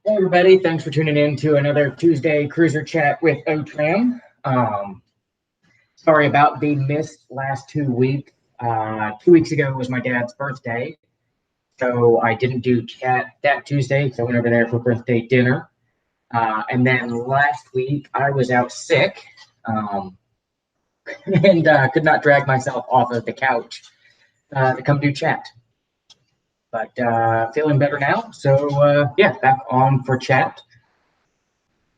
Hey everybody, thanks for tuning in to another Tuesday Cruiser Chat with Otram. Sorry about the missed last 2 weeks. 2 weeks ago was my dad's birthday, so I didn't do chat that Tuesday because I went over there for birthday dinner. And then last week I was out sick and could not drag myself off of the couch to come do chat. But feeling better now, so yeah, back on for chat.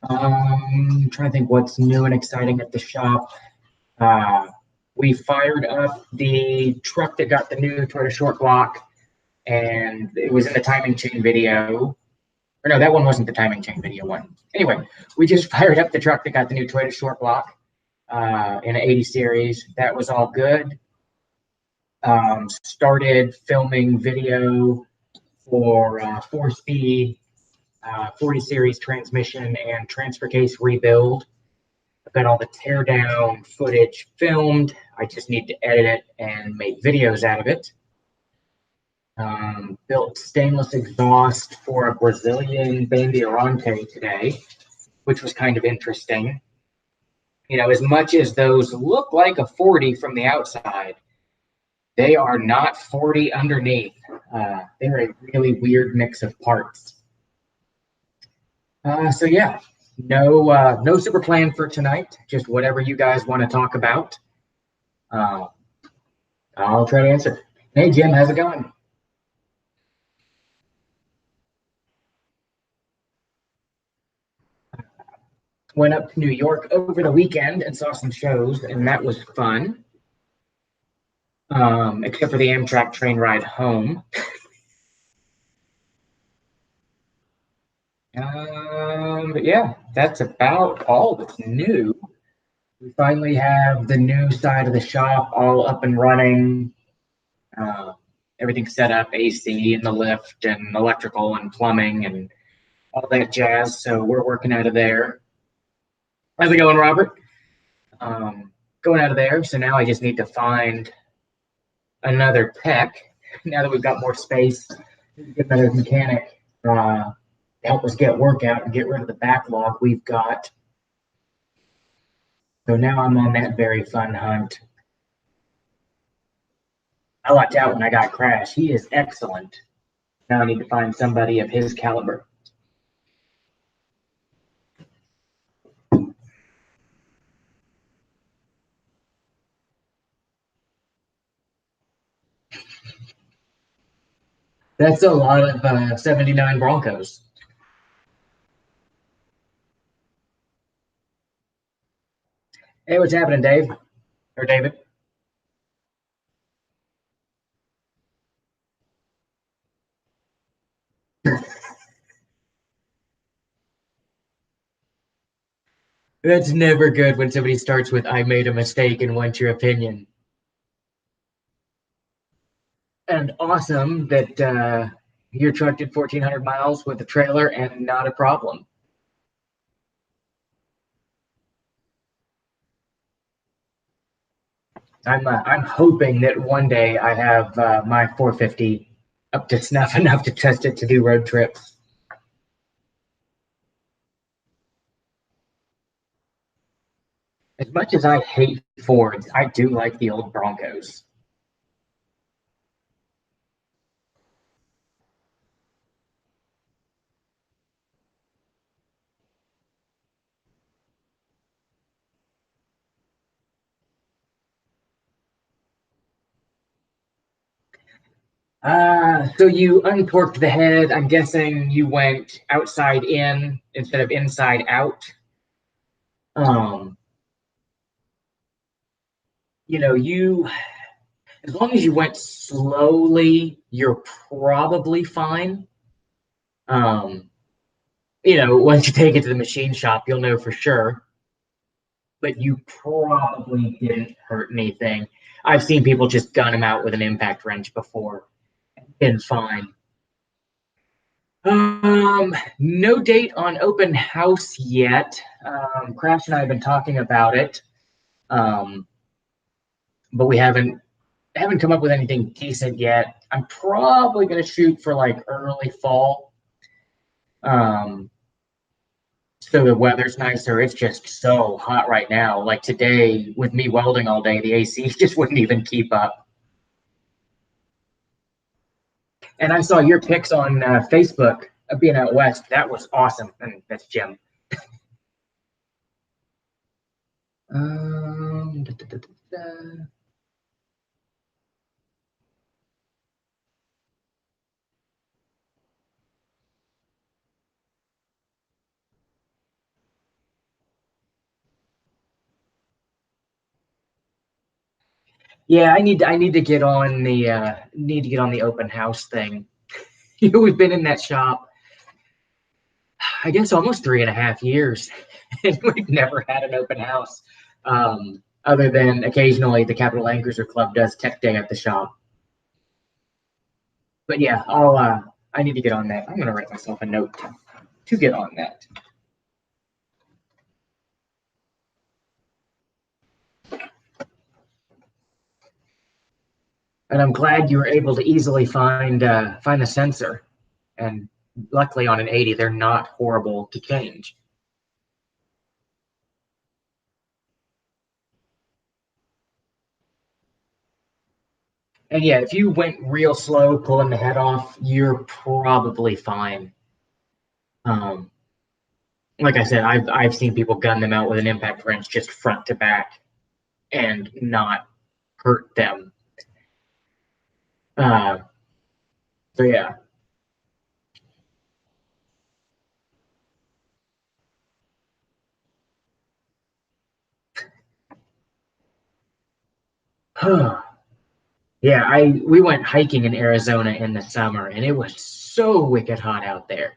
Trying to think what's new and exciting at the shop. We fired up the truck that got the new Toyota short block, and it was in the timing chain video. Or no, that one wasn't the timing chain video one. Anyway, we just fired up the truck that got the new Toyota short block in an 80 series. That was all good. Started filming video for 4-speed 40 series transmission and transfer case rebuild. I've got all the teardown footage filmed. I just need to edit it and make videos out of it. Built stainless exhaust for a Brazilian Bandeirante today, which was kind of interesting. You know, as much as those look like a 40 from the outside, they are not 40 underneath. They're a really weird mix of parts. So yeah, no super plan for tonight. Just whatever you guys want to talk about. I'll try to answer. Hey Jim, how's it going? Went up to New York over the weekend and saw some shows, and that was fun. Except for the Amtrak train ride home. But yeah, that's about all that's new. We finally have the new side of the shop all up and running. Everything set up, AC and the lift and electrical and plumbing and all that jazz. So we're working out of there. How's it going, Robert? Going out of there. So now I just need to find another tech. Now that we've got more space, get another mechanic to help us get work out and get rid of the backlog we've got. So now I'm on that very fun hunt. I lucked out when I got Crash. He is excellent. Now I need to find somebody of his caliber. That's a lot of 79 Broncos. Hey, what's happening, Dave? Or David? That's never good when somebody starts with, I made a mistake and want your opinion. And awesome that your truck did 1,400 miles with a trailer and not a problem. I'm hoping that one day I have my 450 up to snuff enough to test it to do road trips. As much as I hate Fords, I do like the old Broncos. So you untorqued the head. I'm guessing you went outside in instead of inside out. Um, you as long as you went slowly, you're probably fine. Um, once you take it to the machine shop, you'll know for sure. But you probably didn't hurt anything. I've seen people just gun them out with an impact wrench before. Been fine. No date on open house yet. Crash and I have been talking about it, but we haven't come up with anything decent yet. I'm probably gonna shoot for like early fall. Um, so the weather's nicer. It's just so hot right now. Like today, with me welding all day, the AC just wouldn't even keep up. And I saw your pics on Facebook of being out west. That was awesome. And that's Jim. Da, da, da, da. Yeah, I need to get on the open house thing. We've been in that shop, I guess, almost 3.5 years, and we've never had an open house. Other than occasionally the Capital Land Cruiser Club does tech day at the shop. But yeah, I need to get on that. I'm gonna write myself a note to get on that. And I'm glad you were able to easily find the sensor. And luckily on an 80, they're not horrible to change. And yeah, if you went real slow pulling the head off, you're probably fine. Um, like I said, I've seen people gun them out with an impact wrench just front to back and not hurt them. Uh, so yeah. Yeah, I we went hiking in Arizona in the summer and it was so wicked hot out there.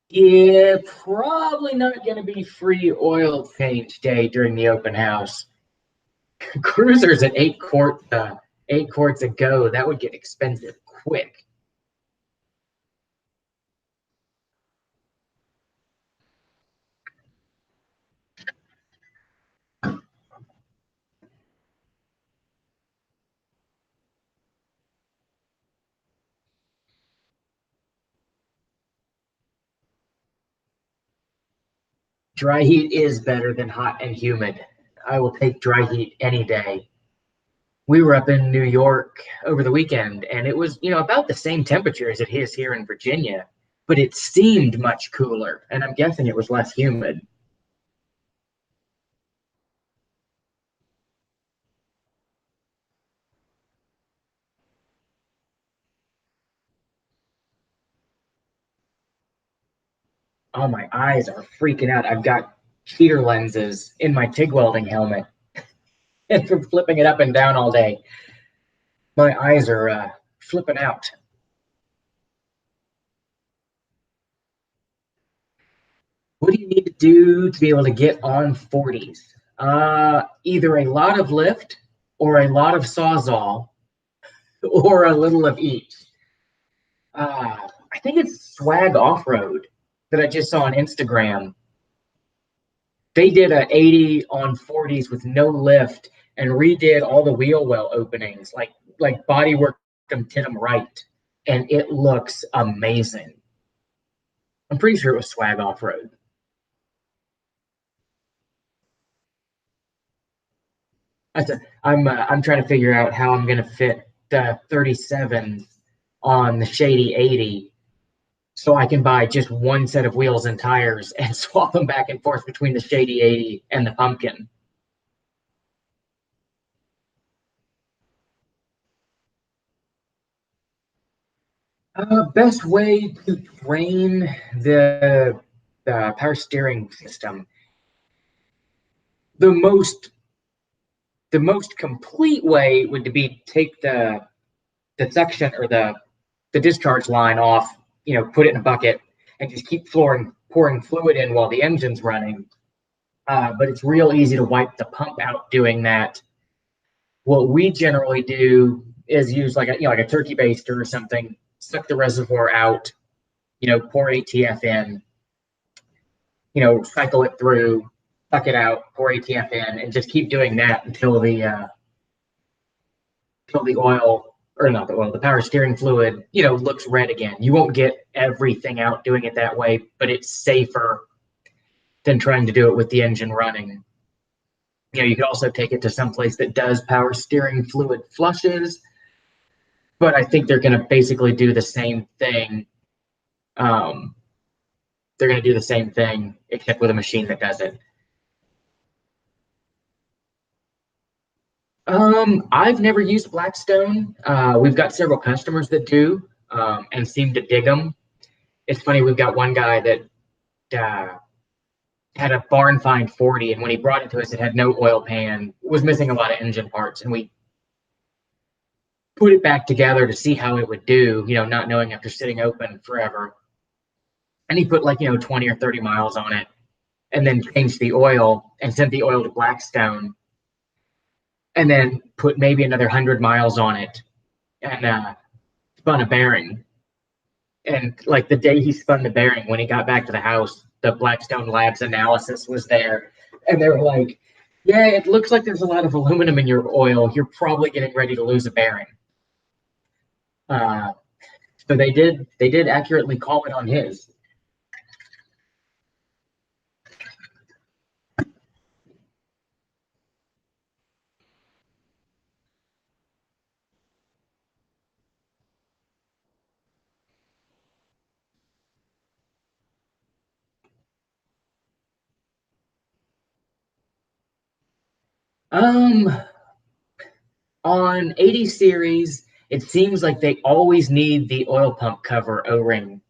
Yeah, probably not going to be free oil change day during the open house. Cruisers at 8 quarts a go, that would get expensive quick. Dry heat is better than hot and humid. I will take dry heat any day. We were up in New York over the weekend and it was, about the same temperature as it is here in Virginia, but it seemed much cooler and I'm guessing it was less humid. Oh, my eyes are freaking out. I've got cheater lenses in my TIG welding helmet and from flipping it up and down all day. My eyes are flipping out. What do you need to do to be able to get on 40s? Either a lot of lift or a lot of sawzall or a little of each. I think it's Swag Off Road that I just saw on Instagram. They did a 80 on 40s with no lift and redid all the wheel well openings, like bodywork them, did them right, and it looks amazing. I'm pretty sure it was Swag Off Road. I'm trying to figure out how I'm gonna fit the 37 on the shady 80 so I can buy just one set of wheels and tires and swap them back and forth between the shady 80 and the pumpkin. Best way to drain the the power steering system. The most the most complete way would be take the section or the discharge line off, put it in a bucket and just keep pouring fluid in while the engine's running. But it's real easy to wipe the pump out doing that. What we generally do is use like a turkey baster or something, suck the reservoir out, pour ATF in, cycle it through, suck it out, pour ATF in, and just keep doing that until the oil or not the oil, the power steering fluid, looks red again. You won't get everything out doing it that way, but it's safer than trying to do it with the engine running. You could also take it to some place that does power steering fluid flushes, but I think they're going to basically do the same thing. They're going to do the same thing, except with a machine that does it. I've never used Blackstone. We've got several customers that do, and seem to dig them. It's funny, we've got one guy that had a barn find 40, and when he brought it to us, it had no oil pan, was missing a lot of engine parts, and we put it back together to see how it would do, not knowing after sitting open forever. And he put 20 or 30 miles on it, and then changed the oil and sent the oil to Blackstone, and then put maybe another 100 miles on it, and spun a bearing. And the day he spun the bearing, when he got back to the house, the Blackstone Labs analysis was there, and they were like, "Yeah, it looks like there's a lot of aluminum in your oil. You're probably getting ready to lose a bearing." So they did accurately call it on his. Um, on 80 series, it seems like they always need the oil pump cover O-ring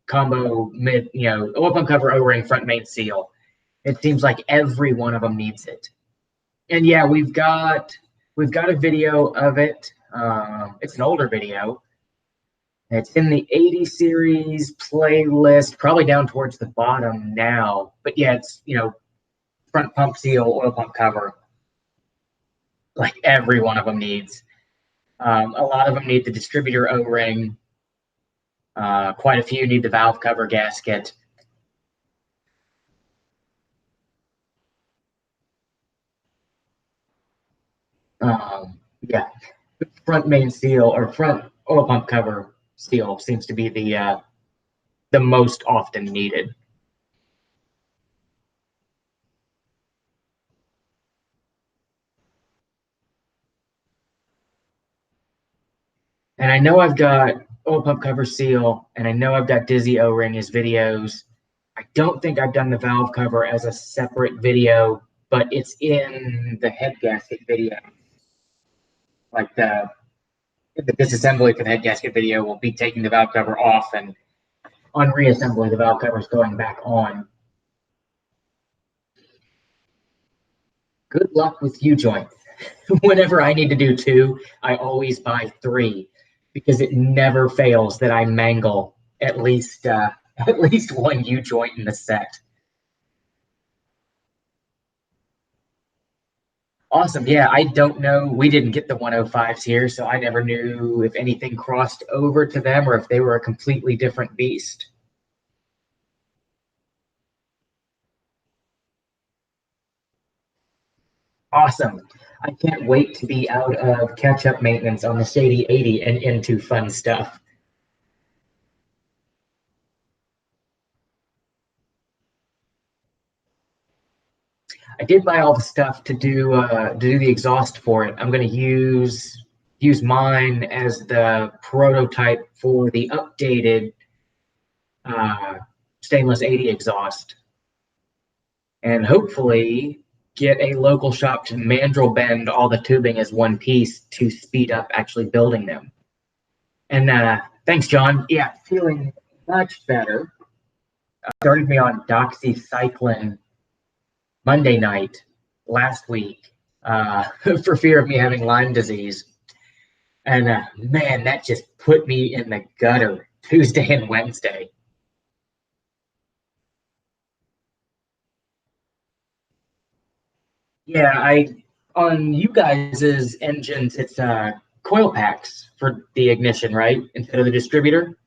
combo mid, oil pump cover O-ring front main seal. It seems like every one of them needs it. And yeah, we've got a video of it. It's an older video. It's in the 80 series playlist, probably down towards the bottom now. But yeah, it's front pump seal, oil pump cover. Like every one of them needs. A lot of them need the distributor O-ring. Quite a few need the valve cover gasket. Yeah, front main seal or front oil pump cover seal seems to be the most often needed. And I know I've got oil pump cover seal, and I know I've got Dizzy O-ring as videos. I don't think I've done the valve cover as a separate video, but it's in the head gasket video. Like the disassembly for the head gasket video, will be taking the valve cover off, and on reassembly, the valve cover is going back on. Good luck with U-joints. Whenever I need to do two, I always buy three, because it never fails that I mangle at least one U-joint in the set. Awesome. Yeah, I don't know. We didn't get the 105s here, so I never knew if anything crossed over to them or if they were a completely different beast. Awesome. I can't wait to be out of catch-up maintenance on the Shady 80 and into fun stuff. I did buy all the stuff to do the exhaust for it. I'm going to use mine as the prototype for the updated uh, stainless 80 exhaust, and hopefully get a local shop to mandrel bend all the tubing as one piece to speed up actually building them. And thanks, John. Yeah, feeling much better. Started me on doxycycline Monday night last week for fear of me having Lyme disease. And man, that just put me in the gutter Tuesday and Wednesday. Yeah, on you guys' engines, it's coil packs for the ignition, right? Instead of the distributor.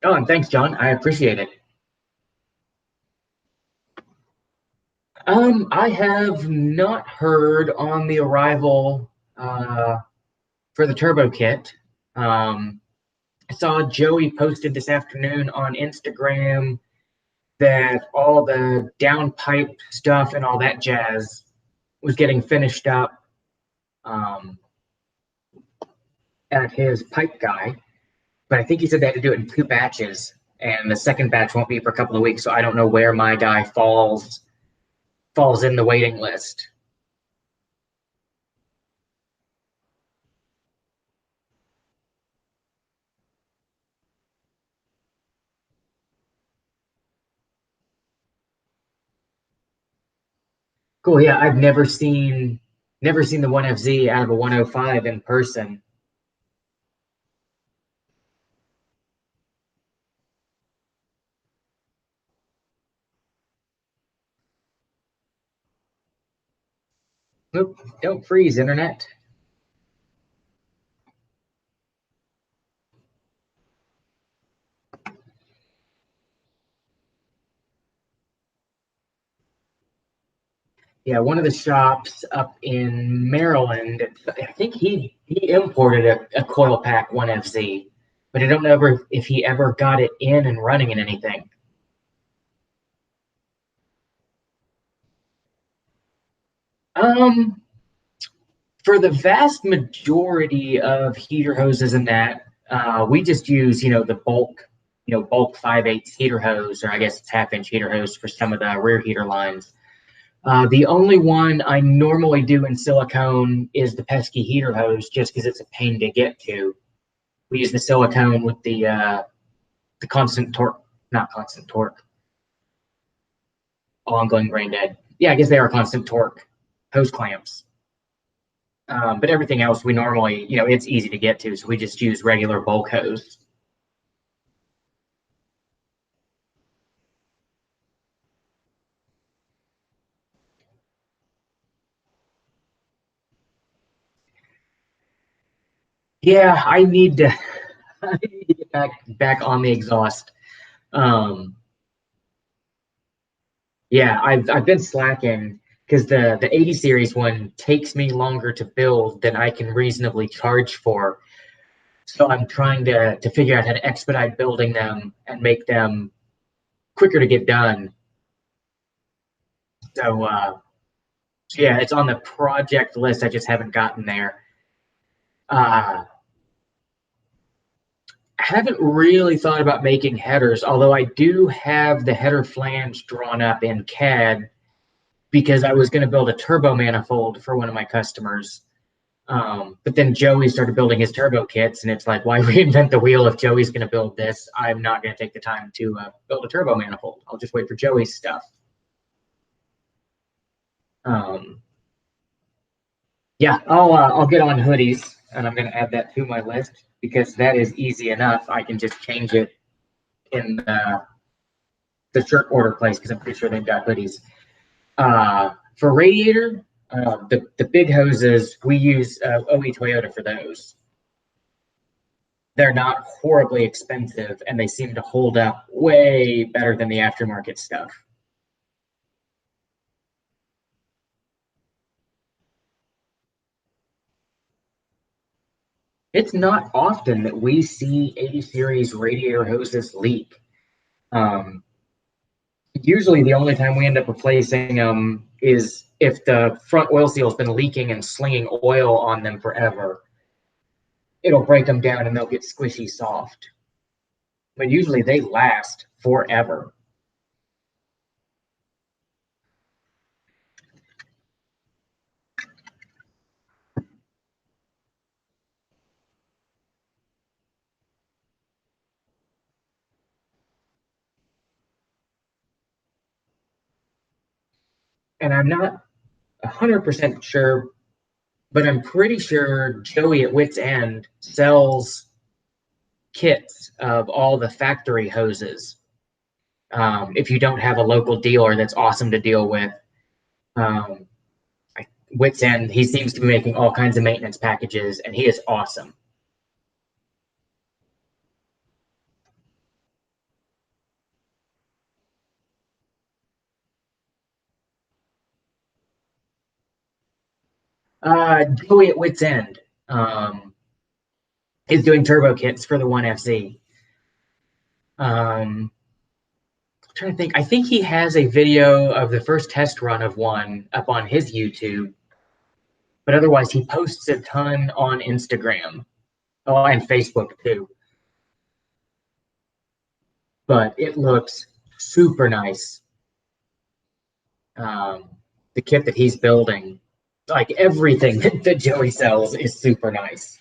Oh, and thanks, John. I appreciate it. I have not heard on the arrival for the turbo kit. Um, I saw Joey posted this afternoon on Instagram that all the downpipe stuff and all that jazz was getting finished up um, at his pipe guy. But I think he said they had to do it in two batches, and the second batch won't be for a couple of weeks. So I don't know where my guy falls in the waiting list. Cool. Yeah, I've never seen the 1FZ out of a 105 in person. Nope, don't freeze, internet. Yeah, one of the shops up in Maryland, I think he imported a coil pack 1FZ, but I don't know if he ever got it in and running in anything. Um, for the vast majority of heater hoses and that, we just use the bulk 5/8 heater hose, or I guess it's half-inch heater hose for some of the rear heater lines. The only one I normally do in silicone is the pesky heater hose, just because it's a pain to get to. We use the silicone with the constant torque, not constant torque. Oh, I'm going brain dead. Yeah, I guess they are constant torque hose clamps. But everything else we normally, it's easy to get to, so we just use regular bulk hose. Yeah, I need to, I need to get back on the exhaust. Um, yeah, I've been slacking because the 80 series one takes me longer to build than I can reasonably charge for. So I'm trying to figure out how to expedite building them and make them quicker to get done. So yeah, it's on the project list. I just haven't gotten there. I haven't really thought about making headers, although I do have the header flange drawn up in CAD because I was going to build a turbo manifold for one of my customers. But then Joey started building his turbo kits, and it's like, why reinvent the wheel if Joey's going to build this? I'm not going to take the time to build a turbo manifold. I'll just wait for Joey's stuff. Um, yeah, I'll get on hoodies, and I'm going to add that to my list because that is easy enough. I can just change it in the shirt order place because I'm pretty sure they've got hoodies. For radiator, the big hoses we use OE Toyota for those. They're not horribly expensive, and they seem to hold up way better than the aftermarket stuff. It's not often that we see 80 series radiator hoses leak. Um, Usually, the only time we end up replacing them is if the front oil seal has been leaking and slinging oil on them forever. It'll break them down and they'll get squishy soft. But usually they last forever. And I'm not 100% sure, but I'm pretty sure Joey at Wits End sells kits of all the factory hoses. If you don't have a local dealer that's awesome to deal with, um, Wits End, he seems to be making all kinds of maintenance packages, and he is awesome. Joey at Wits End is doing turbo kits for the 1FZ. I'm trying to think. I think he has a video of the first test run of one up on his YouTube, but otherwise he posts a ton on Instagram. Oh, and Facebook too. But it looks super nice. The kit that he's building, like everything that Joey sells, is super nice.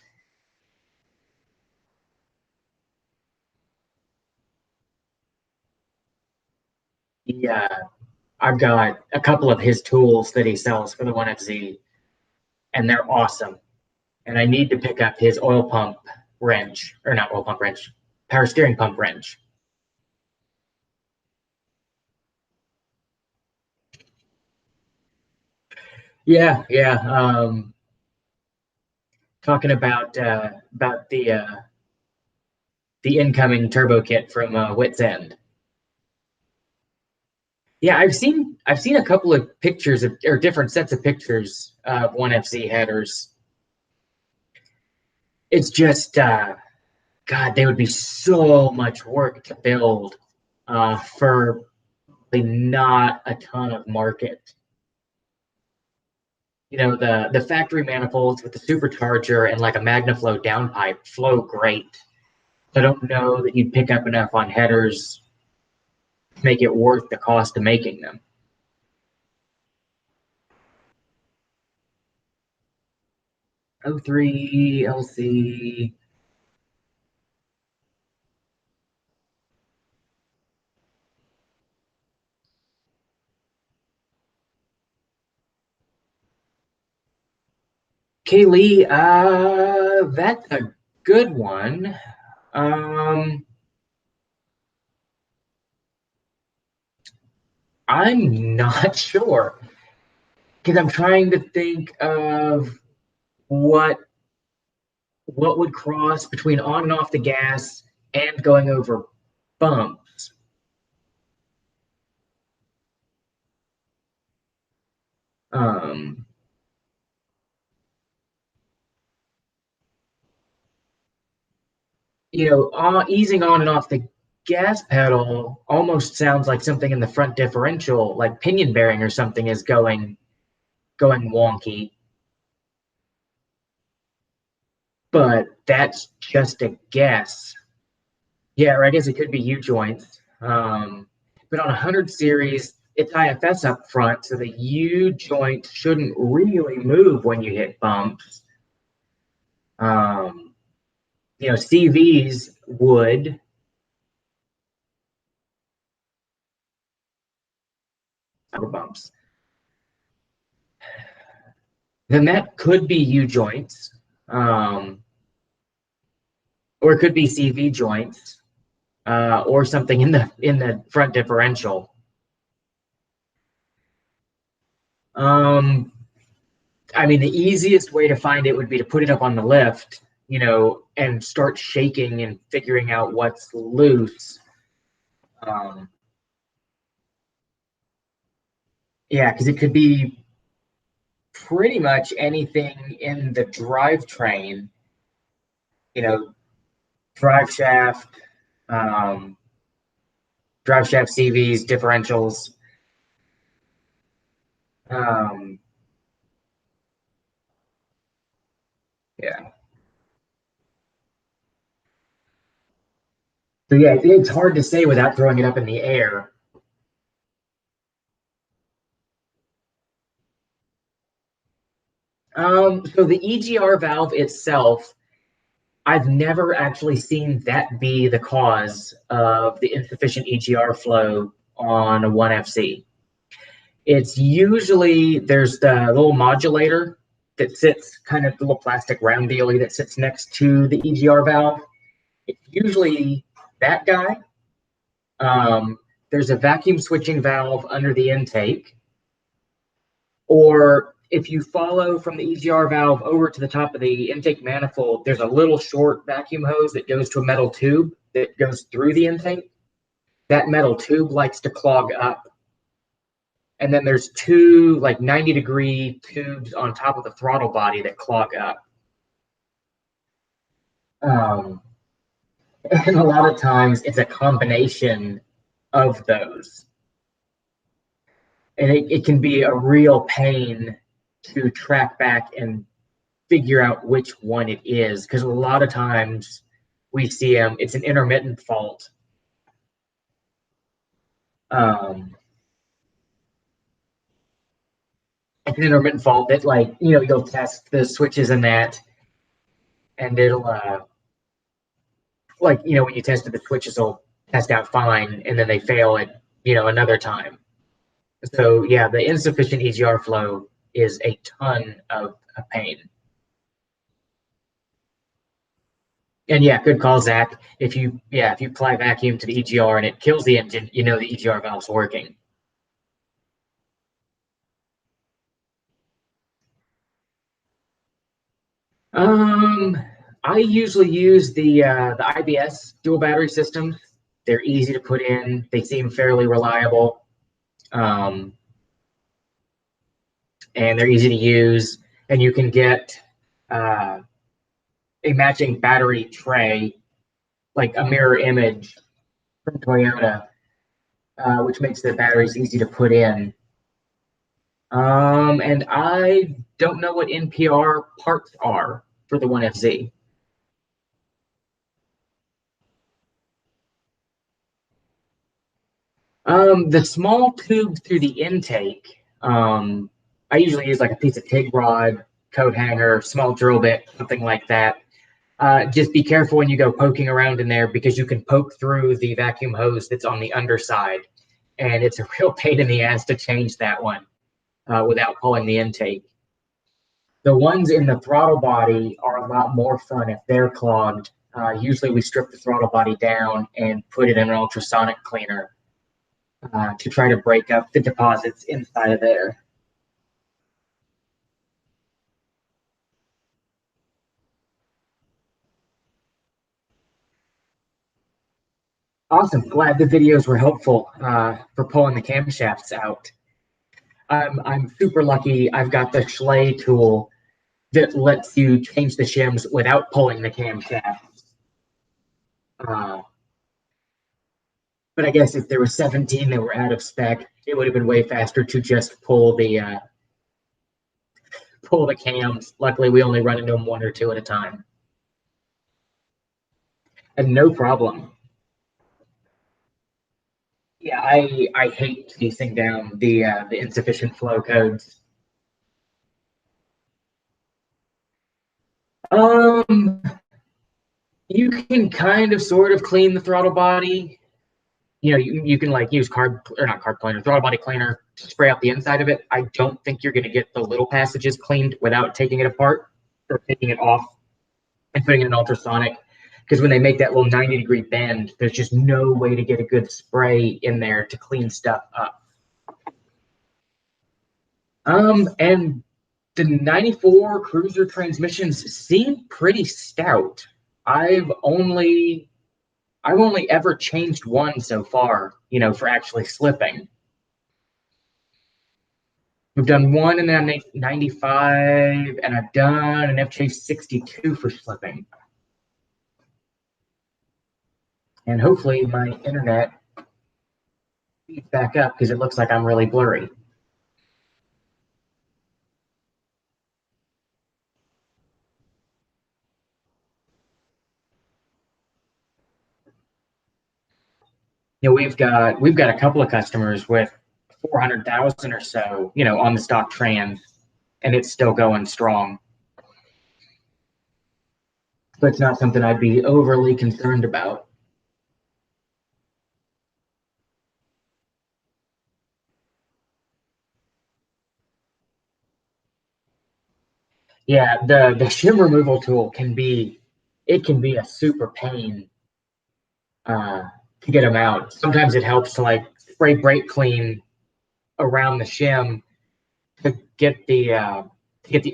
Yeah, I've got a couple of his tools that he sells for the 1FZ, and they're awesome. And I need to pick up his oil pump wrench, or not oil pump wrench, power steering pump wrench. Yeah, yeah. Talking about the incoming turbo kit from Wits End. Yeah, I've seen a couple of pictures of, or different sets of pictures of 1FZ headers. It's just God, they would be so much work to build for not a ton of market. You know, the factory manifolds with the supercharger and like a MagnaFlow downpipe flow great. I don't know that you'd pick up enough on headers to make it worth the cost of making them. O3 LC. Kaylee, that's a good one. Um, I'm not sure because I'm trying to think of what what would cross between on and off the gas and going over bumps. Um, Easing on and off the gas pedal almost sounds like something in the front differential, like pinion bearing or something, is going wonky. But that's just a guess. Yeah, or I guess it could be U joints. But on a 100 series, it's IFS up front, so the U joint shouldn't really move when you hit bumps. Um, CVs would. Bumps. Then that could be U joints, or it could be CV joints, or something in the front differential. Um, I mean, the easiest way to find it would be to put it up on the lift, and start shaking and figuring out what's loose. Um, yeah, because it could be pretty much anything in the drivetrain, you know, drive shaft, um, drive shaft CVs, differentials. Um, yeah. So yeah, it's hard to say without throwing it up in the air. So the EGR valve itself, I've never actually seen that be the cause of the insufficient EGR flow on a 1FC. It's usually there's the little modulator that sits, kind of the little plastic round dealy that sits next to the EGR valve. It's usually that guy. There's a vacuum switching valve under the intake, or if you follow from the EGR valve over to the top of the intake manifold, there's a little short vacuum hose that goes to a metal tube that goes through the intake. That metal tube likes to clog up, And then there's two like 90-degree tubes on top of the throttle body that clog up. Um, and a lot of times it's a combination of those. And it can be a real pain to track back and figure out which one it is, because a lot of times we see it's an intermittent fault. It's an intermittent fault that, like, you'll test the switches and that, and it'll like, when you tested the switches will test out fine, and then they fail at another time. So yeah, the insufficient EGR flow is a ton of pain. And yeah, good call, Zach. If you apply vacuum to the EGR and it kills the engine, the EGR valve's working. I usually use the IBS dual battery systems. They're easy to put in. They seem fairly reliable, and they're easy to use. And you can get a matching battery tray, like a mirror image from Toyota, which makes the batteries easy to put in. And I don't know what NPR parts are for the 1FZ. The small tube through the intake, I usually use like a piece of TIG rod, coat hanger, small drill bit, something like that. Just be careful when you go poking around in there, because you can poke through the vacuum hose that's on the underside, and it's a real pain in the ass to change that one without pulling the intake. The ones in the throttle body are a lot more fun if they're clogged. Usually we strip the throttle body down and put it in an ultrasonic cleaner to try to break up the deposits inside of there. Awesome. Glad the videos were helpful for pulling the camshafts out. I'm super lucky. I've got the Schley tool that lets you change the shims without pulling the camshafts. But I guess if there were 17 that were out of spec, it would have been way faster to just pull the cams. Luckily, we only run into them one or two at a time. And no problem. Yeah, I hate chasing down the insufficient flow codes. You can kind of sort of clean the throttle body. You can like use not carb cleaner, throttle body cleaner to spray out the inside of it. I don't think you're going to get the little passages cleaned without taking it apart or taking it off and putting it in ultrasonic. Because when they make that little 90-degree bend, there's just no way to get a good spray in there to clean stuff up. And the 94 cruiser transmissions seem pretty stout. I've only ever changed one so far, for actually slipping. We've done one in that 95, and I've done an FJ 62 for slipping. And hopefully my internet speeds back up, because it looks like I'm really blurry. We've got a couple of customers with 400,000 or so, on the stock trans, and it's still going strong. But it's not something I'd be overly concerned about. Yeah, the shim removal tool can be a super pain to get them out. Sometimes it helps to like spray brake clean around the shim to get the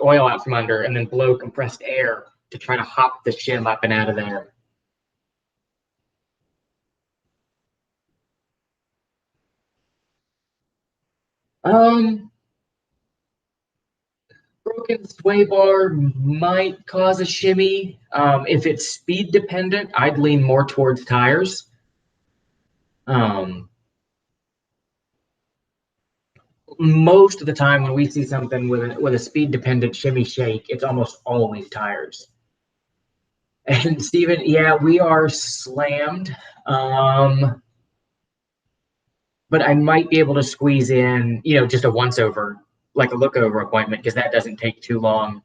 oil out from under, and then blow compressed air to try to hop the shim up and out of there. Um, Broken sway bar might cause a shimmy. If it's speed dependent, I'd lean more towards tires. Um, Most of the time when we see something with a speed dependent shimmy shake, it's almost always tires. And Steven, yeah, we are slammed. Um, but I might be able to squeeze in, just a once over, like a look over appointment, because that doesn't take too long.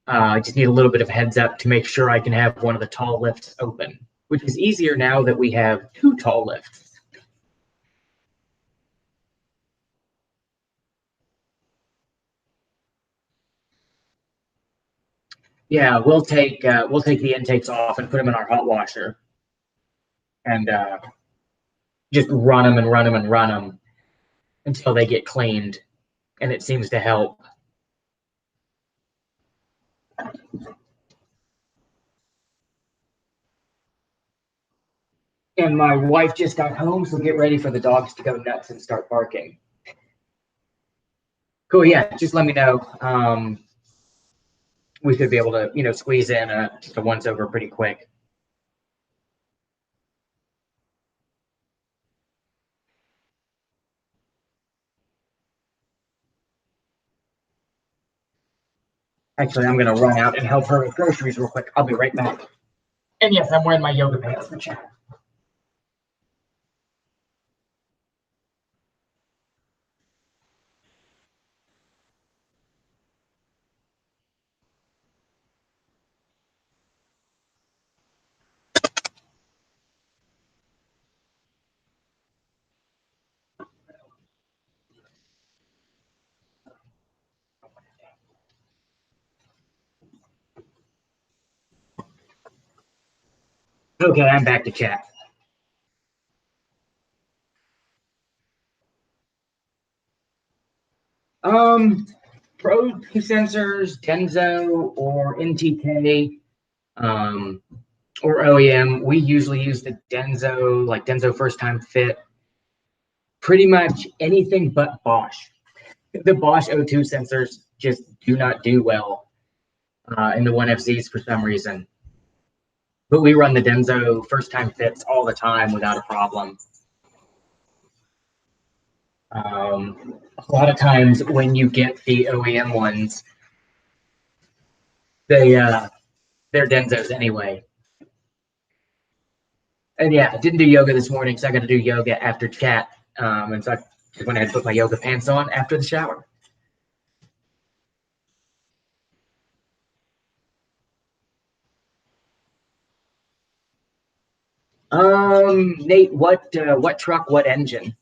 I just need a little bit of heads up to make sure I can have one of the tall lifts open, which is easier now that we have two tall lifts. Yeah, we'll take the intakes off and put them in our hot washer and just run them and run them and run them until they get cleaned, and it seems to help. And my wife just got home, so get ready for the dogs to go nuts and start barking. Cool, yeah, just let me know. We should be able to, squeeze in just a once over pretty quick. Actually, I'm gonna run out and help her with groceries real quick. I'll be right back. And yes, I'm wearing my yoga pants for chat. Okay, I'm back to chat. Um, Pro sensors, Denso or NTK, um, or OEM. We usually use the Denso, like Denso first time fit. Pretty much anything but Bosch. The Bosch O2 sensors just do not do well in the 1FZs for some reason. But we run the Denso first time fits all the time without a problem. A lot of times when you get the OEM ones, they're Denzos anyway. And yeah, I didn't do yoga this morning, so I got to do yoga after chat. And so I went ahead and put my yoga pants on after the shower. Nate, what truck, what engine?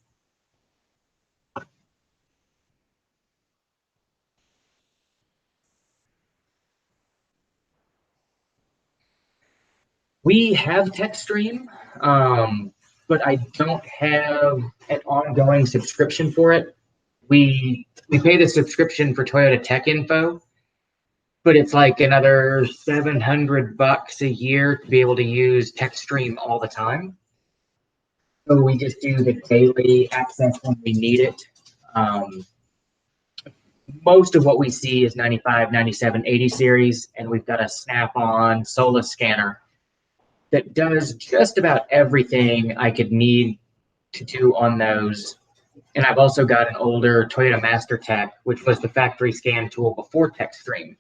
We have TechStream, but I don't have an ongoing subscription for it. We pay the subscription for Toyota Tech Info, but it's like another $700 a year to be able to use TechStream all the time. So we just do the daily access when we need it. Um, Most of what we see is 95, 97, 80 series, and we've got a snap-on Solus scanner that does just about everything I could need to do on those. And I've also got an older Toyota Master Tech, which was the factory scan tool before TechStream.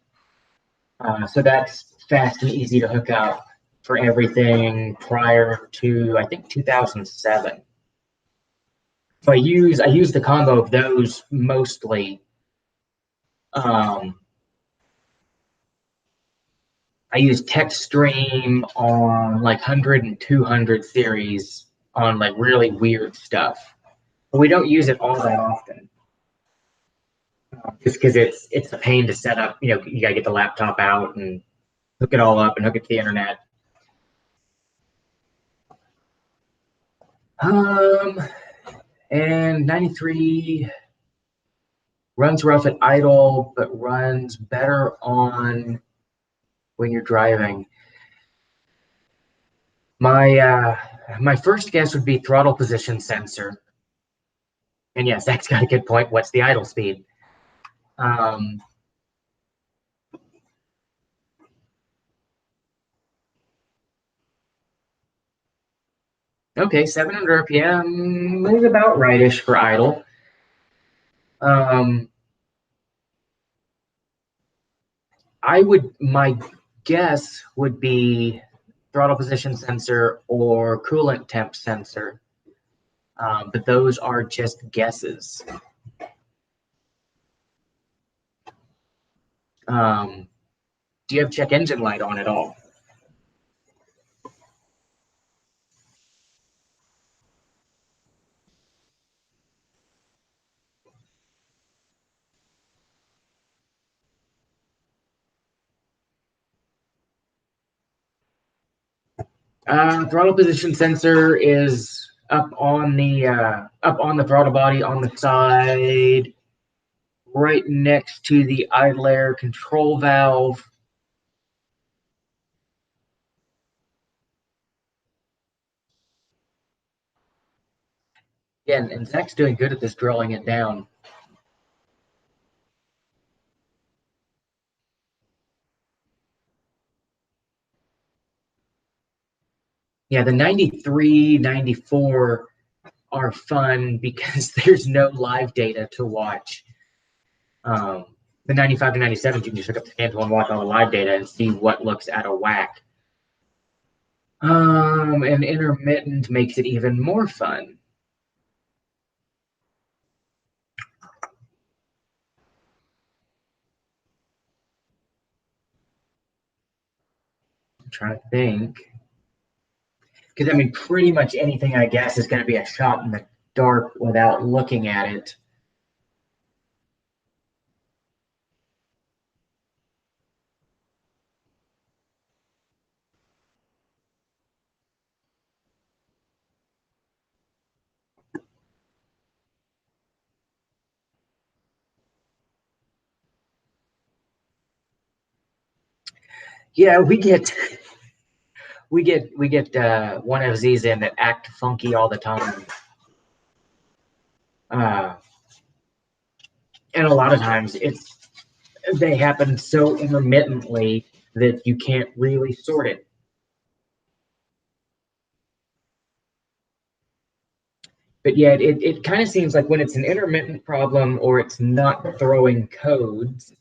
So that's fast and easy to hook up for everything prior to, I think, 2007. So I use the combo of those mostly. Um, I use TechStream on like 100 and 200 series on like really weird stuff. But we don't use it all that often, just because it's a pain to set up. You gotta get the laptop out and hook it all up and hook it to the internet. Um, and 93 runs rough at idle, but runs better on when you're driving. My first guess would be throttle position sensor. And yes, Zach's got a good point. What's the idle speed? Okay, 700 RPM is about rightish for idle. My guess would be throttle position sensor or coolant temp sensor, but those are just guesses. Do you have check engine light on at all? Throttle position sensor is up on the throttle body on the side, right next to the idle air control valve. Yeah, and Zach's doing good at this drilling it down. Yeah, the 93, 94 are fun because there's no live data to watch. The 95 to 97, you can just hook up the scan tool and watch all the live data and see what looks out of whack. And intermittent makes it even more fun. I'm trying to think. Because I mean, pretty much anything I guess is going to be a shot in the dark without looking at it. Yeah, we get one of these in that act funky all the time. Uh, and a lot of times they happen so intermittently that you can't really sort it. But yeah, it kind of seems like when it's an intermittent problem or it's not throwing codes,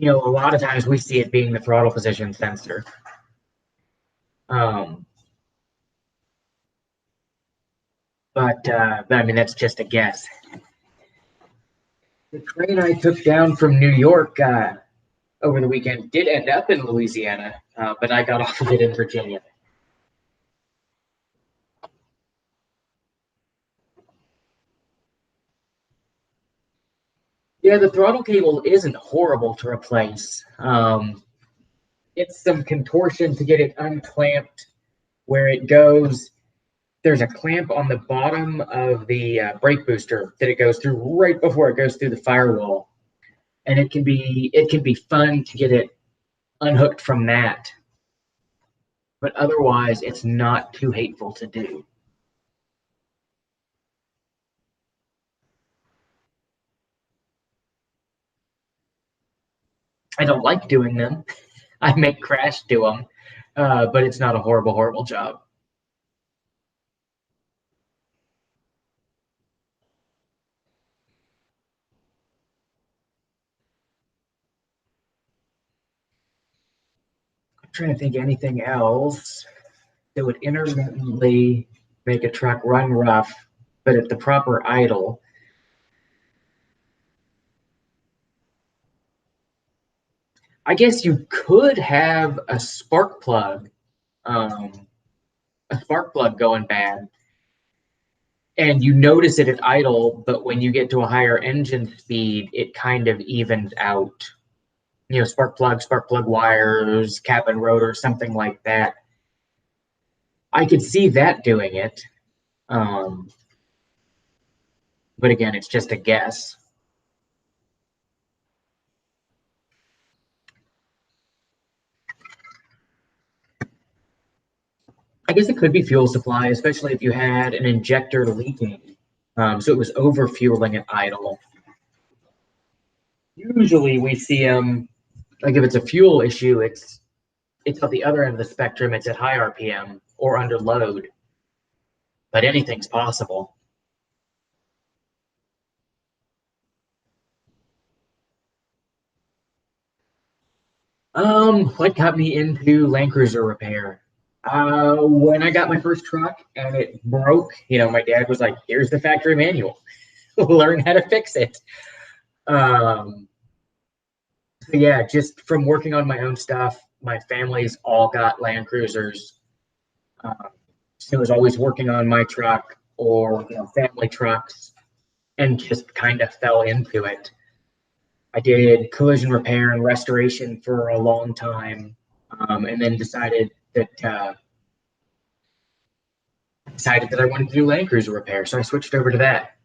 a lot of times we see it being the throttle position sensor. Um, but I mean, that's just a guess. The train I took down from New York over the weekend did end up in Louisiana, but I got off of it in Virginia. Yeah, the throttle cable isn't horrible to replace. It's some contortion to get it unclamped where it goes. There's a clamp on the bottom of the brake booster that it goes through right before it goes through the firewall, and it can be fun to get it unhooked from that. But otherwise, it's not too hateful to do. I don't like doing them. I make Crash do them, but it's not a horrible, horrible job. I'm trying to think of anything else that would intermittently make a truck run rough, but at the proper idle. I guess you could have um, a spark plug going bad, and you notice it at idle, but when you get to a higher engine speed, it kind of evens out. Spark plug wires, cap and rotor, something like that. I could see that doing it, um, but again, it's just a guess. I guess it could be fuel supply, especially if you had an injector leaking. So it was over fueling at idle. Usually we see them, like if it's a fuel issue, it's at the other end of the spectrum. It's at high RPM or under load, but anything's possible. What got me into Land Cruiser repair? When I got my first truck and it broke, my dad was like, "Here's the factory manual. Learn how to fix it." Um, so yeah, just from working on my own stuff, my family's all got Land Cruisers. Um, so I was always working on my truck or family trucks, and just kind of fell into it. I did collision repair and restoration for a long time, and then decided that I wanted to do Land Cruiser repair, so I switched over to that.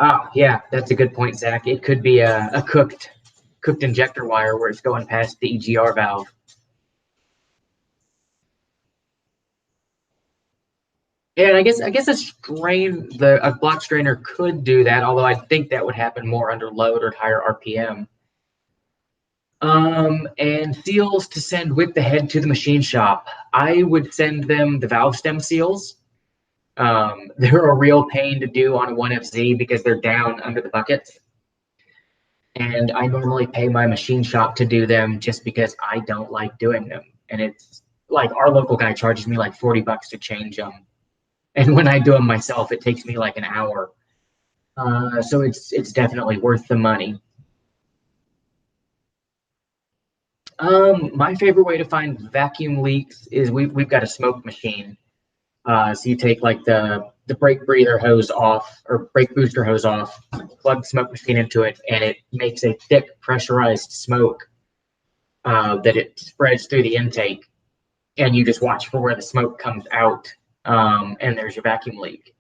Oh, yeah, that's a good point, Zach. It could be a cooked injector wire where it's going past the EGR valve. Yeah, and I guess a block strainer could do that, although I think that would happen more under load or higher RPM. And seals to send with the head to the machine shop. I would send them the valve stem seals. They're a real pain to do on a 1FZ because they're down under the buckets. And I normally pay my machine shop to do them just because I don't like doing them. And it's like our local guy charges me like $40 to change them. And when I do them myself, it takes me like an hour. So it's definitely worth the money. My favorite way to find vacuum leaks is we've got a smoke machine. So you take like the brake breather hose off or brake booster hose off, plug the smoke machine into it, and it makes a thick pressurized smoke that it spreads through the intake, and you just watch for where the smoke comes out, and there's your vacuum leak.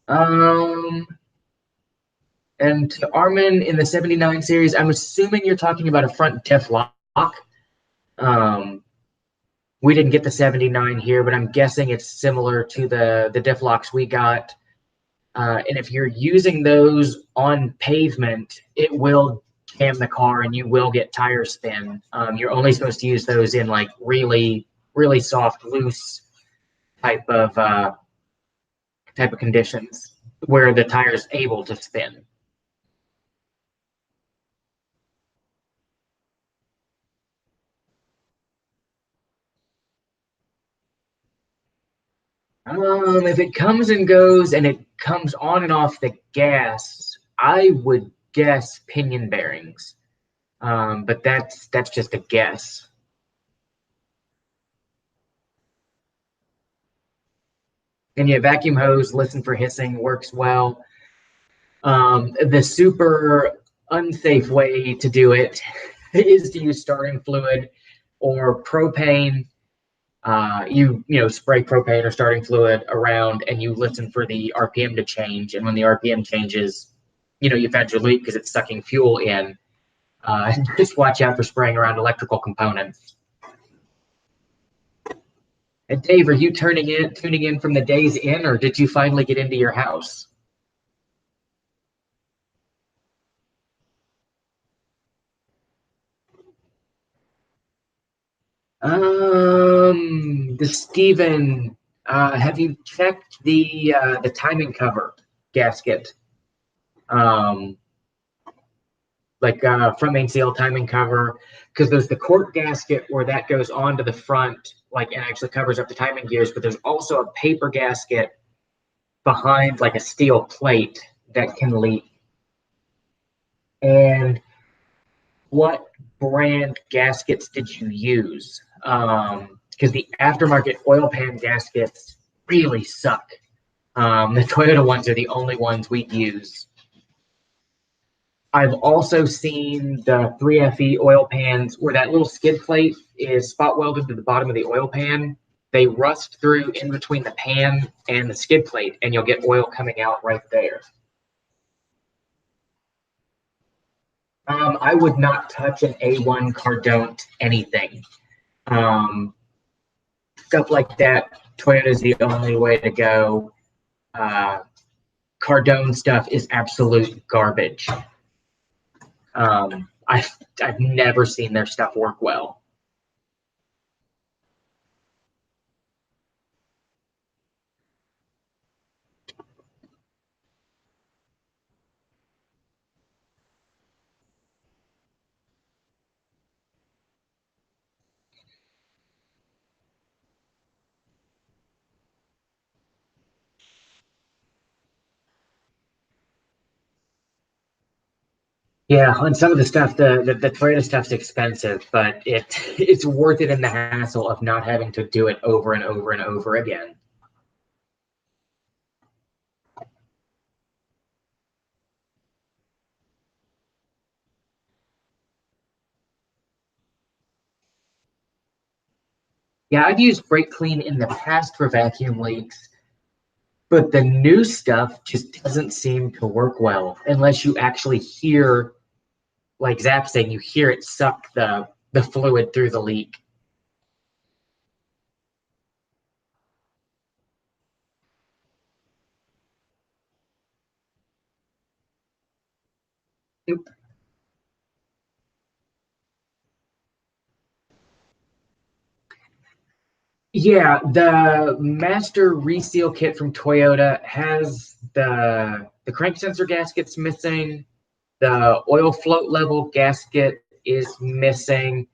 Um, and to Armin in the 79 series, I'm assuming you're talking about a front diff lock. Um, we didn't get the 79 here, but I'm guessing it's similar to the diff locks we got. And if you're using those on pavement, it will jam the car and you will get tire spin. You're only supposed to use those in like really, really soft, loose type of conditions where the tire's able to spin. If it comes and goes and it comes on and off the gas, I would guess pinion bearings. But that's just a guess. And yeah, vacuum hose, listen for hissing, works well. The super unsafe way to do it is to use starting fluid or propane. Spray propane or starting fluid around, and you listen for the RPM to change. And when the RPM changes, you've had your leak because it's sucking fuel in. Just watch out for spraying around electrical components. And Dave, are you tuning in from the days in, or did you finally get into your house? The Steven, have you checked the timing cover gasket? Um, like front main seal timing cover, because there's the cork gasket where that goes onto the front, like and actually covers up the timing gears. But there's also a paper gasket behind, like a steel plate that can leak. And what brand gaskets did you use? Because the aftermarket oil pan gaskets really suck. The Toyota ones are the only ones we use. I've also seen the 3FE oil pans where that little skid plate is spot welded to the bottom of the oil pan, they rust through in between the pan and the skid plate, and you'll get oil coming out right there. I would not touch an A1 Cardone anything. Stuff like that, Toyota's the only way to go. Cardone stuff is absolute garbage. I've never seen their stuff work well. Yeah, on some of the stuff, the Toyota stuff's expensive, but it's worth it in the hassle of not having to do it over and over and over again. Yeah, I've used brake clean in the past for vacuum leaks, but the new stuff just doesn't seem to work well unless you actually hear, like Zap saying, you hear it suck the fluid through the leak. Yeah, the master reseal kit from Toyota has the crank sensor gaskets missing. The oil float level gasket is missing.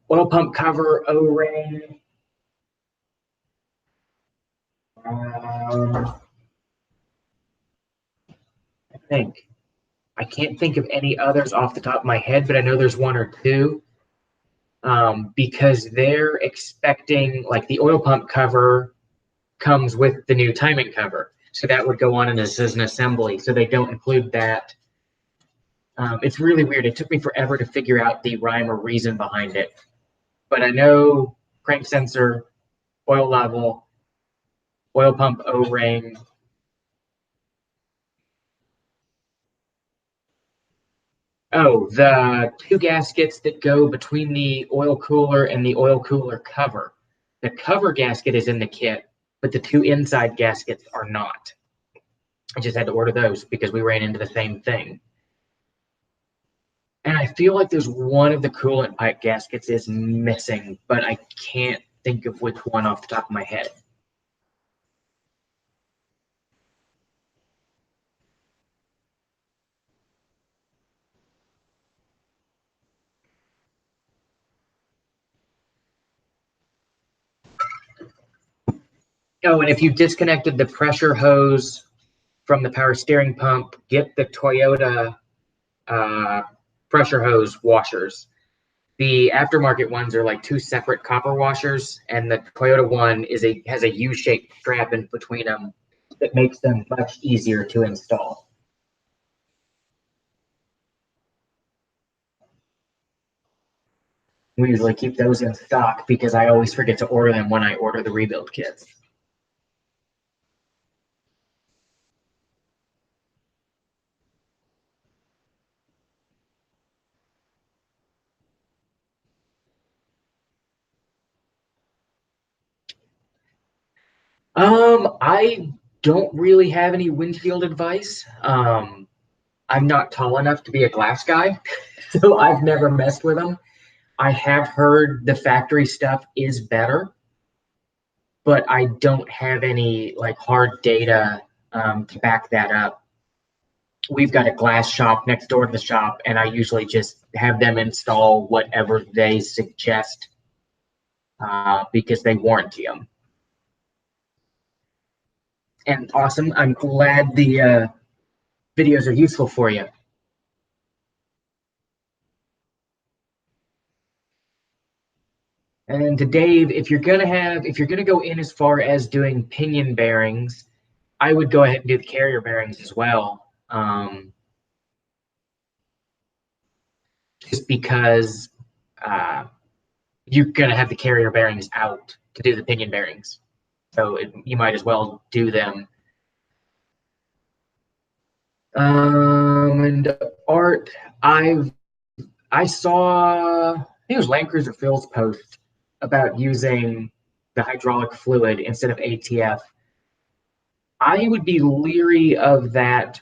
Oil pump cover O-ring. I think. I can't think of any others off the top of my head, but I know there's one or two. Because they're expecting, like, the oil pump cover comes with the new timing cover. So that would go on as an assembly. So they don't include that. It's really weird. It took me forever to figure out the rhyme or reason behind it. But I know crank sensor, oil level, oil pump O-ring. Oh, the two gaskets that go between the oil cooler and the oil cooler cover. The cover gasket is in the kit, but the two inside gaskets are not. I just had to order those because we ran into the same thing. And I feel like there's one of the coolant pipe gaskets is missing, but I can't think of which one off the top of my head. Oh, and if you disconnected the pressure hose from the power steering pump, get the Toyota pressure hose washers. The aftermarket ones are like two separate copper washers, and the Toyota one has a U-shaped strap in between them that makes them much easier to install. We usually keep those in stock because I always forget to order them when I order the rebuild kits. I don't really have any windshield advice. I'm not tall enough to be a glass guy, so I've never messed with them. I have heard the factory stuff is better, but I don't have any like hard data to back that up. We've got a glass shop next door to the shop, and I usually just have them install whatever they suggest because they warranty them. And awesome. I'm glad the videos are useful for you. And to Dave, if you're gonna go in as far as doing pinion bearings, I would go ahead and do the carrier bearings as well. Just because you're gonna have the carrier bearings out to do the pinion bearings. So you might as well do them. And Art, I saw, I think it was Land Cruiser Phil's post about using the hydraulic fluid instead of ATF. I would be leery of that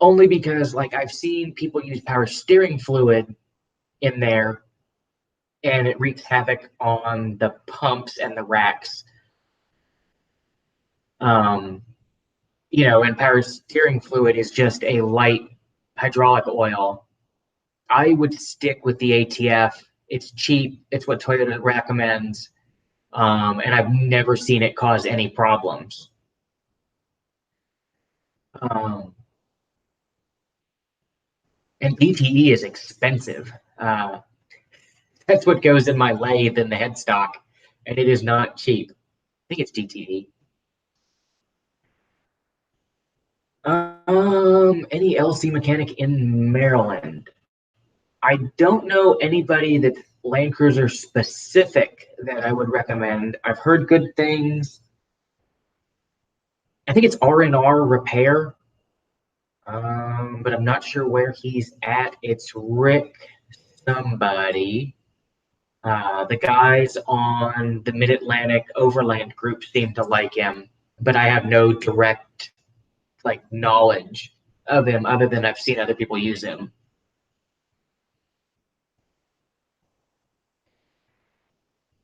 only because, like, I've seen people use power steering fluid in there and it wreaks havoc on the pumps and the racks. And power steering fluid is just a light hydraulic oil. I would stick with the ATF. It's cheap. It's what Toyota recommends. And I've never seen it cause any problems. And DTE is expensive. That's what goes in my lathe and the headstock, and it is not cheap. I think it's DTE. Any LC mechanic in Maryland? I don't know anybody that's Land Cruiser specific that I would recommend. I've heard good things. I think it's R&R Repair, but I'm not sure where he's at. It's Rick somebody. The guys on the Mid-Atlantic Overland group seem to like him, but I have no direct knowledge of him other than I've seen other people use him.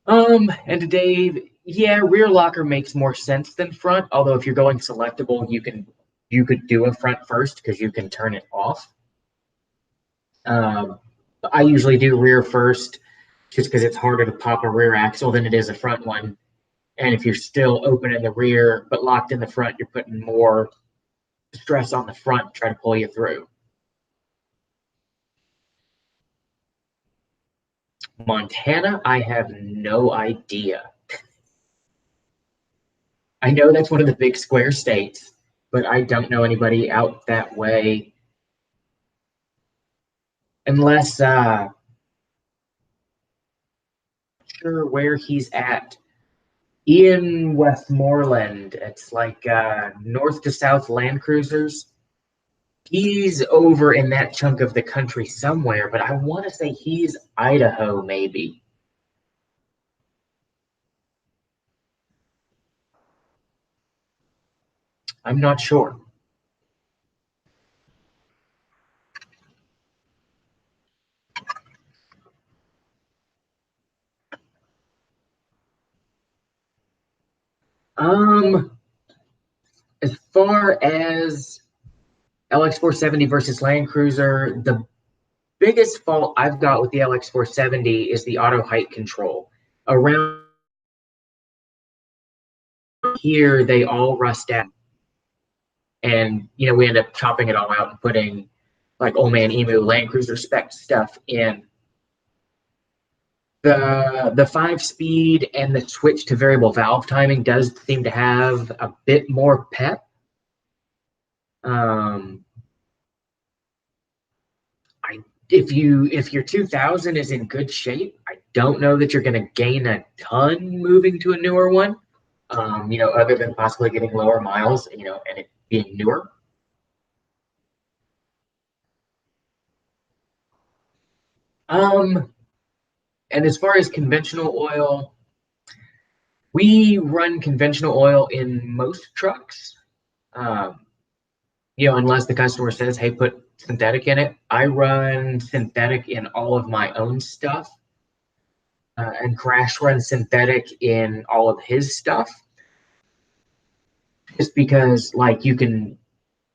And to Dave, yeah, rear locker makes more sense than front. Although if you're going selectable, you could do a front first because you can turn it off. I usually do rear first just because it's harder to pop a rear axle than it is a front one. And if you're still open in the rear but locked in the front, you're putting more stress on the front to try to pull you through. Montana, I have no idea. I know that's one of the big square states, but I don't know anybody out that way. Unless, sure where he's at. Ian Westmoreland, it's like north to south Land Cruisers. He's over in that chunk of the country somewhere, but I want to say he's Idaho, maybe. I'm not sure. As far as LX470 versus Land Cruiser, the biggest fault I've got with the LX470 is the auto height control. Around here, they all rust out. And, we end up chopping it all out and putting Old Man Emu Land Cruiser spec stuff in. The 5-speed and the switch to variable valve timing does seem to have a bit more pep. If your 2000 is in good shape, I don't know that you're going to gain a ton moving to a newer one. Other than possibly getting lower miles, and it being newer. And as far as conventional oil, we run conventional oil in most trucks. Unless the customer says, hey, put synthetic in it. I run synthetic in all of my own stuff. And Crash runs synthetic in all of his stuff. Just because, you can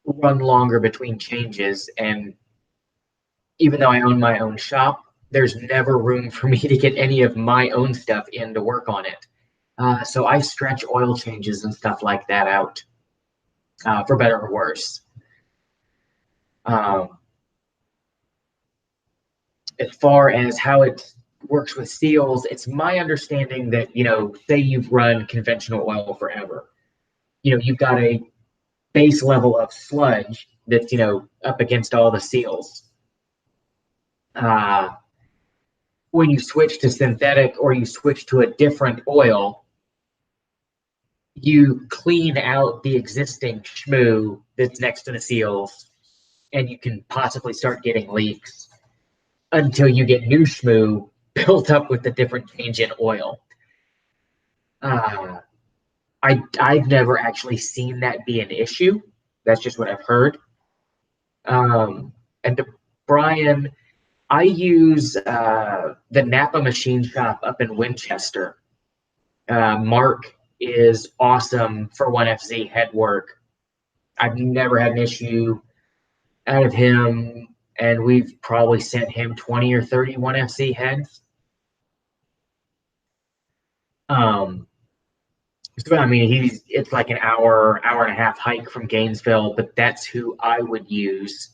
run longer between changes. And even though I own my own shop, there's never room for me to get any of my own stuff in to work on it. So I stretch oil changes and stuff like that out, for better or worse. As far as how it works with seals, it's my understanding that, say you've run conventional oil forever, you've got a base level of sludge that's, up against all the seals. when you switch to synthetic or you switch to a different oil, you clean out the existing shmoo that's next to the seals, and you can possibly start getting leaks until you get new shmoo built up with the different change in oil. I've never actually seen that be an issue. That's just what I've heard. And to Brian, I use the Napa Machine Shop up in Winchester. Mark is awesome for 1FZ head work. I've never had an issue out of him, and we've probably sent him 20 or 30 1FZ heads. So, I mean, it's like an hour and a half hike from Gainesville, but that's who I would use.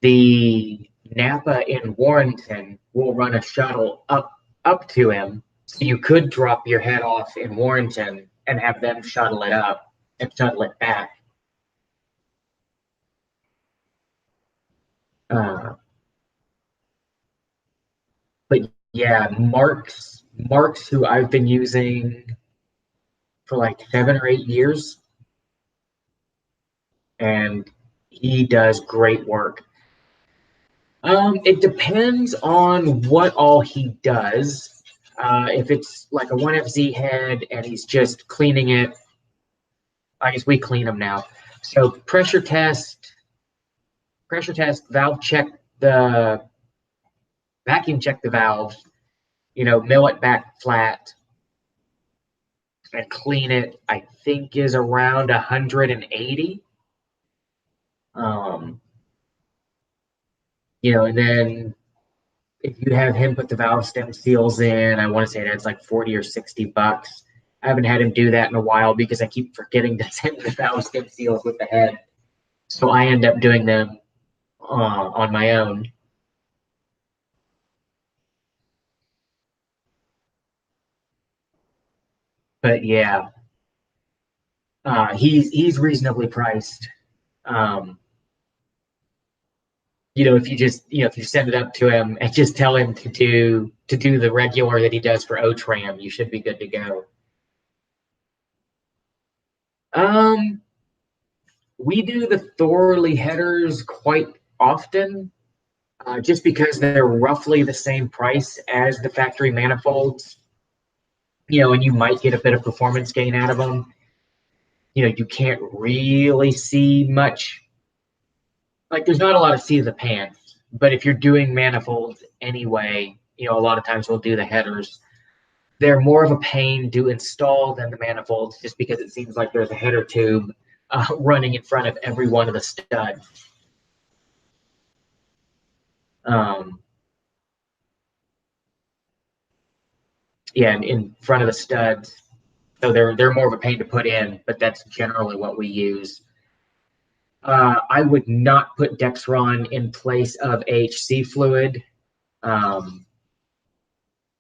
The Napa in Warrenton will run a shuttle up to him. So you could drop your head off in Warrenton and have them shuttle it up and shuttle it back. But yeah, Mark's who I've been using for like 7 or 8 years, and he does great work. It depends on what all he does. If it's like a 1FZ head and he's just cleaning it, I guess we clean them now. So pressure test, valve check vacuum check the valves, mill it back flat and clean it, I think is around 180. And then if you have him put the valve stem seals in, I want to say that's like 40 or 60 bucks. I haven't had him do that in a while because I keep forgetting to send the valve stem seals with the head. So I end up doing them on my own. But yeah, he's reasonably priced. If you send it up to him and just tell him to do the regular that he does for OTRAM, you should be good to go. We do the Thorley headers quite often, just because they're roughly the same price as the factory manifolds. And you might get a bit of performance gain out of them. You can't really see much. Like, there's not a lot of seat of the pants, but if you're doing manifolds anyway, a lot of times we'll do the headers. They're more of a pain to install than the manifolds, just because it seems like there's a header tube running in front of every one of the studs. Yeah, in front of the studs. So they're more of a pain to put in, but that's generally what we use. I would not put Dexron in place of AHC fluid.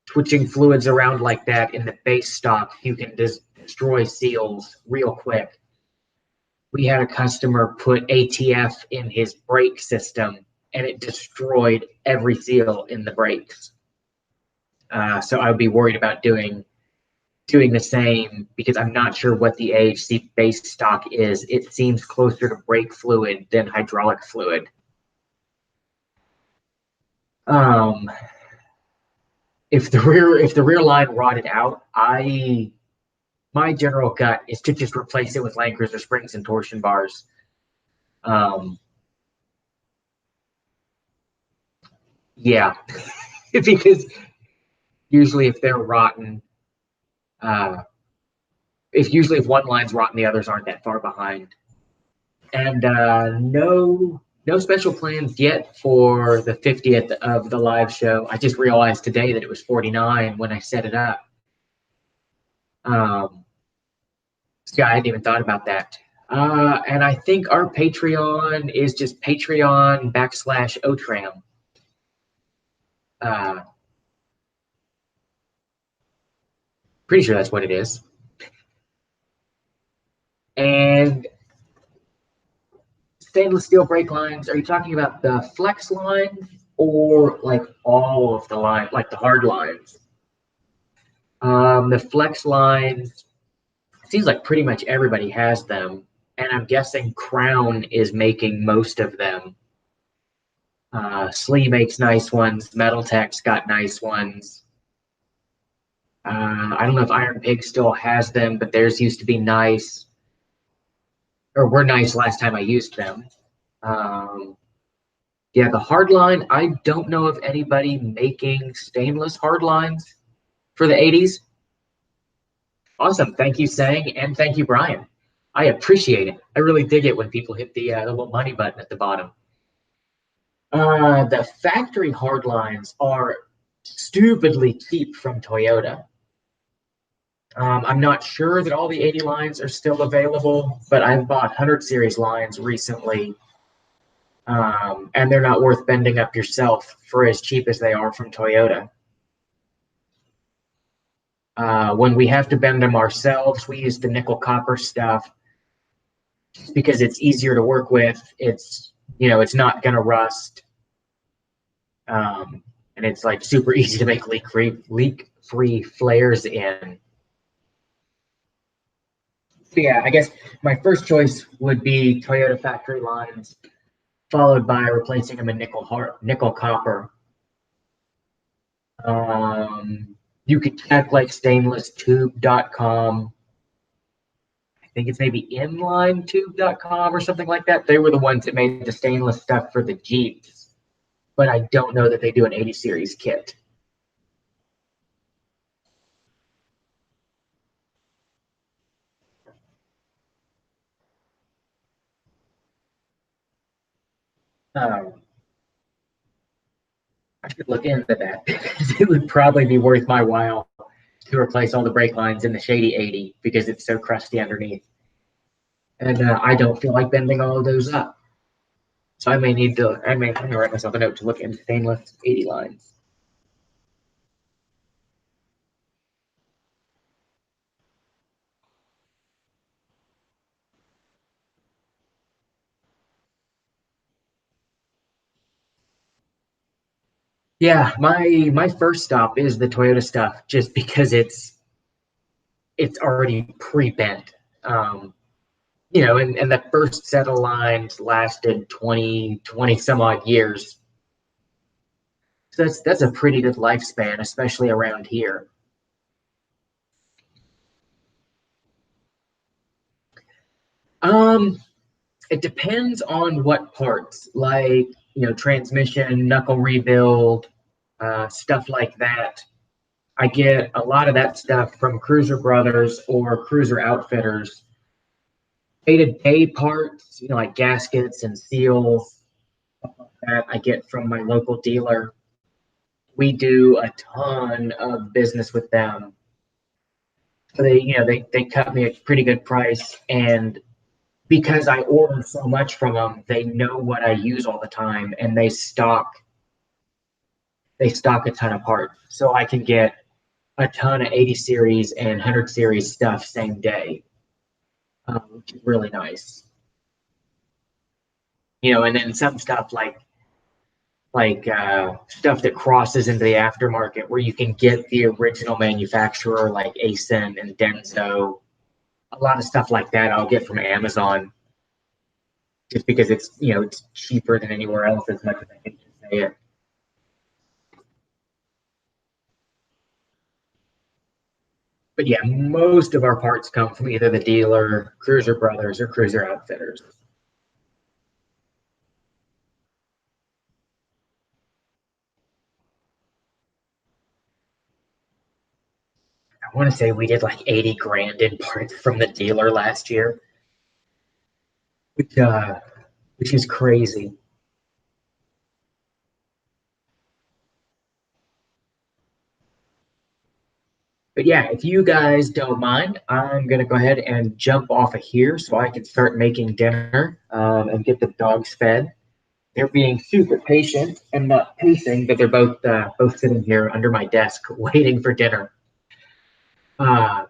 Switching fluids around like that in the base stock, you can destroy seals real quick. We had a customer put ATF in his brake system, and it destroyed every seal in the brakes. So I would be worried about doing the same, because I'm not sure what the AHC base stock is. It seems closer to brake fluid than hydraulic fluid. If the rear line rotted out, my general gut is to just replace it with Lankers or springs and torsion bars. Yeah, because usually if they're rotten, if one line's rotten, the others aren't that far behind. And no special plans yet for the 50th of the live show. I just realized today that it was 49 when I set it up. So I hadn't even thought about that. And I think our Patreon is just Patreon.com/OTRAM. Pretty sure that's what it is. And stainless steel brake lines, are you talking about the flex lines or like all of the line, like the hard lines. The flex lines, it seems like pretty much everybody has them, and I'm guessing Crown is making most of them. Slee makes nice ones. Metal Tech's got nice ones. I don't know if Iron Pig still has them, but theirs used to be nice, or were nice last time I used them. Yeah, the hardline, I don't know of anybody making stainless hardlines for the 80s. Awesome. Thank you, Sang, and thank you, Brian. I appreciate it. I really dig it when people hit the little money button at the bottom. The factory hardlines are stupidly cheap from Toyota. I'm not sure that all the 80 lines are still available, but I've bought 100 series lines recently, and they're not worth bending up yourself for as cheap as they are from Toyota. When we have to bend them ourselves, we use the nickel copper stuff because it's easier to work with. It's not gonna rust, and it's like super easy to make leak-free flares in. So yeah, I guess my first choice would be Toyota factory lines, followed by replacing them in nickel copper. You could check like stainlesstube.com. I think it's maybe inlinetube.com or something like that. They were the ones that made the stainless stuff for the Jeeps, but I don't know that they do an 80 series kit. Um, I should look into that because it would probably be worth my while to replace all the brake lines in the Shady 80 because it's so crusty underneath. And I don't feel like bending all of those up. So I may write myself a note to look into stainless 80 lines. Yeah, my first stop is the Toyota stuff just because it's already pre-bent. And the first set of lines lasted 20 some odd years. So that's a pretty good lifespan, especially around here. Um, it depends on what parts, like transmission, knuckle rebuild, stuff like that. I get a lot of that stuff from Cruiser Brothers or Cruiser Outfitters. Day-to-day parts, like gaskets and seals, that I get from my local dealer. We do a ton of business with them. So they cut me a pretty good price, and because I order so much from them, they know what I use all the time, and they stock a ton of parts, so I can get a ton of 80 series and 100 series stuff same day, which is really nice. And then some stuff like stuff that crosses into the aftermarket where you can get the original manufacturer like ASIN and Denso. A lot of stuff like that I'll get from Amazon just because it's cheaper than anywhere else as much as I can say it. But yeah, most of our parts come from either the dealer, Cruiser Brothers, or Cruiser Outfitters. I want to say we did like 80 grand in parts from the dealer last year, which uh, which is crazy. But yeah, if you guys don't mind, I'm gonna go ahead and jump off of here so I can start making dinner and get the dogs fed. They're being super patient and not pacing, but they're both sitting here under my desk waiting for dinner. Uh,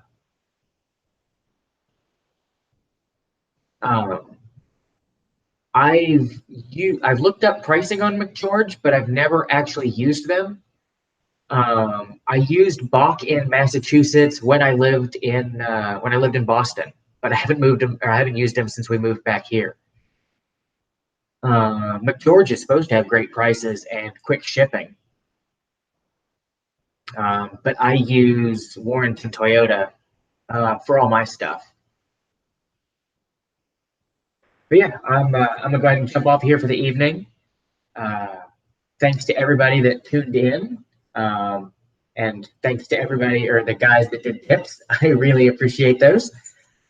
um, I've looked up pricing on McGeorge, but I've never actually used them. I used Bach in Massachusetts when I lived in Boston, but I haven't moved them or I haven't used them since we moved back here. McGeorge is supposed to have great prices and quick shipping, but I use Warrington Toyota for all my stuff. But yeah, I'm gonna go ahead and jump off here for the evening. Uh, Thanks to everybody that tuned in. And thanks to everybody or the guys that did tips. I really appreciate those.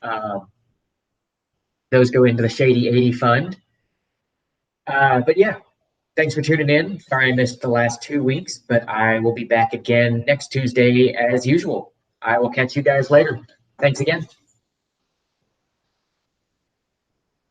Um, those go into the Shady 80 fund. But yeah, thanks for tuning in. Sorry I missed the last 2 weeks, but I will be back again next Tuesday as usual. I will catch you guys later. Thanks again.